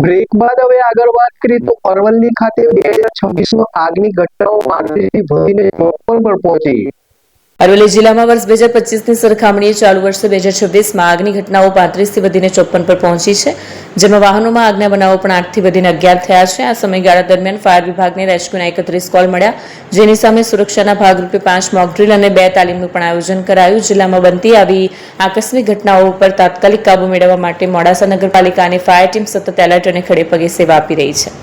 Break બાદ હવે આગળ વાત કરીએ તો અરવલ્લી ખાતે 2026 આગની ઘટનાઓ વધીને 54 પર પહોંચી। અરવલ્લી જિલ્લામાં વર્ષ 2025ની સરખામણીએ ચાલુ વર્ષે 2026માં આગની ઘટનાઓ 35થી વધીને 54 પર પહોંચી છે, જેમાં વાહનોમાં આગના બનાવો પણ 8થી વધીને 11 થયા છે। આ સમયગાળા દરમિયાન ફાયર વિભાગને રેસ્ક્યુના 31 કોલ મળ્યા, જેની સામે સુરક્ષાના ભાગરૂપે 5 મોક ડ્રીલ અને 2 તાલીમનું પણ આયોજન કરાયું। જિલ્લામાં બનતી આવી આકસ્મિક ઘટનાઓ ઉપર તાત્કાલિક કાબુ મેળવવા માટે મોડાસા નગરપાલિકા અને ફાયર ટીમ સતત એલર્ટ અને ખડે પગે સેવા આપી રહી છે।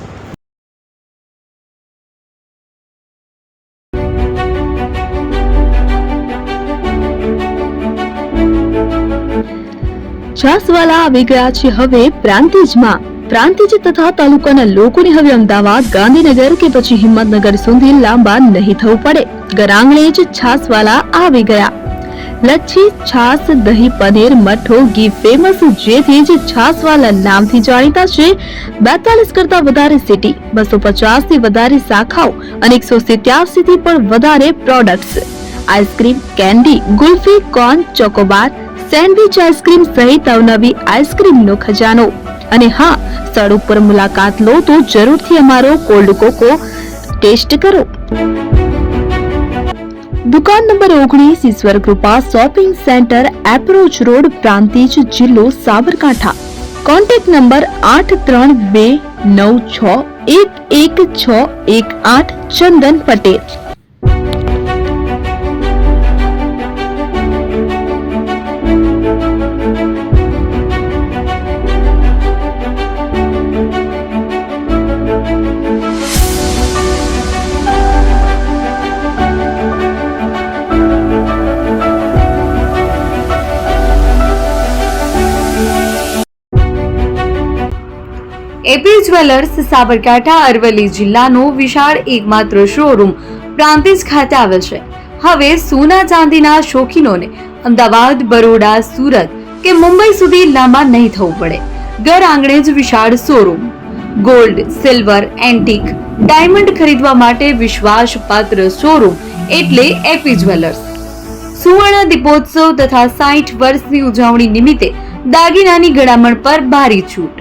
છાસવાલા આવી ગયા છે હવે પ્રાંતિજમાં। પ્રાંતિજ તથા તાલુકાના લોકોને હવે અમદાવાદ, ગાંધીનગર કે પછી હિંમતનગર સુધી લાંબા નહીં થવું પડે। ઘર આંગણે જ છાસવાલા આવી ગયા। લચ્છી, છાસ, દહીં, પનીર, મઠો, ઘી ફેમસ, જેથી જ છાસવાલા નામથી જાણીતા છે। 42 કરતા વધારે સિટી, 250 થી વધારે શાખાઓ અને 187 થી પણ વધારે products. Ice cream, candy, kulfi, corn, Chocobar, sandwich ice cream સહિત અવનવી આઈસ્ક્રીમનો ખજાનો। અને હા, સ્થળ ઉપર મુલાકાત લો તો જરૂરથી અમારો કોલ્ડ કોકો ટેસ્ટ કરો। દુકાન નંબર 19, Ishwar Krupa shopping centre, approach road, Prantij, જિલ્લો Sabarkantha. Contact number 8329611618 Chandan Patel. AP jewellers Sabarkantha Aravalli જિલ્લાનો વિશાળ એકમાત્ર શોરૂમ પ્રાંતિજ ખાતે આવેલ છે। હવે સોના ચાંદીના શોખીનોને અમદાવાદ, બરોડા, સુરત કે મુંબઈ સુધી લાંબા નહીં થવું પડે। ઘર આંગણે જ વિશાળ showroom. Gold, silver, antique, diamond ખરીદવા માટે વિશ્વાસપાત્ર શોરૂમ એટલે એપી જ્વેલર્સ। સુવર્ણ દીપોત્સવ તથા 60 વર્ષની ઉજવણી નિમિત્તે દાગીનાની ગળામણ પર ભારી છૂટ।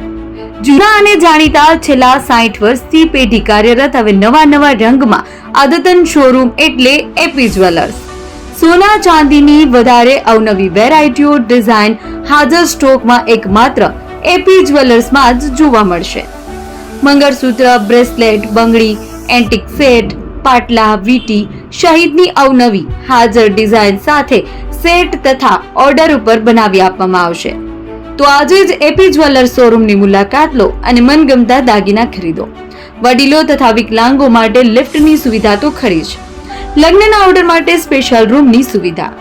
જૂના અને જાણીતા છેલ્લા 60 વર્ષથી પેઢી કાર્યરત હવે નવા રંગમાં અદ્યતન શોરૂમ એટલે એપી જ્વેલર્સ। સોના ચાંદીની વધારે અવનવી વેરાયટીઓ, ડિઝાઇન હાજર સ્ટોકમાં એકમાત્ર એપી જ્વેલર્સમાં જ જોવા મળશે। મંગળસૂત્ર, બ્રેસલેટ, બંગડી, એન્ટિક સેટ, પાટલા, વીટી સહિતની અવનવી હાજર ડિઝાઇન સાથે સેટ તથા ઓર્ડર ઉપર બનાવી આપવામાં આવશે। તો આજે જ એપી જ્વેલર્સ શોરૂમની મુલાકાત લો અને મનગમતા દાગીના ખરીદો। વડીલો તથા વિકલાંગો માટે લિફ્ટની સુવિધા તો ખરી જ, લગ્નના ઓર્ડર માટે સ્પેશિયલ રૂમની સુવિધા।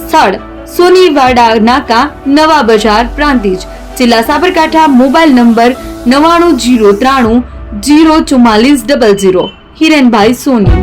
સ્થળ સોનીવાડા નાકા, નવા બજાર, પ્રાંતિજ, જિલ્લા સાબરકાંઠા। Mobile number 9903004400। હિરેનભાઈ સોની।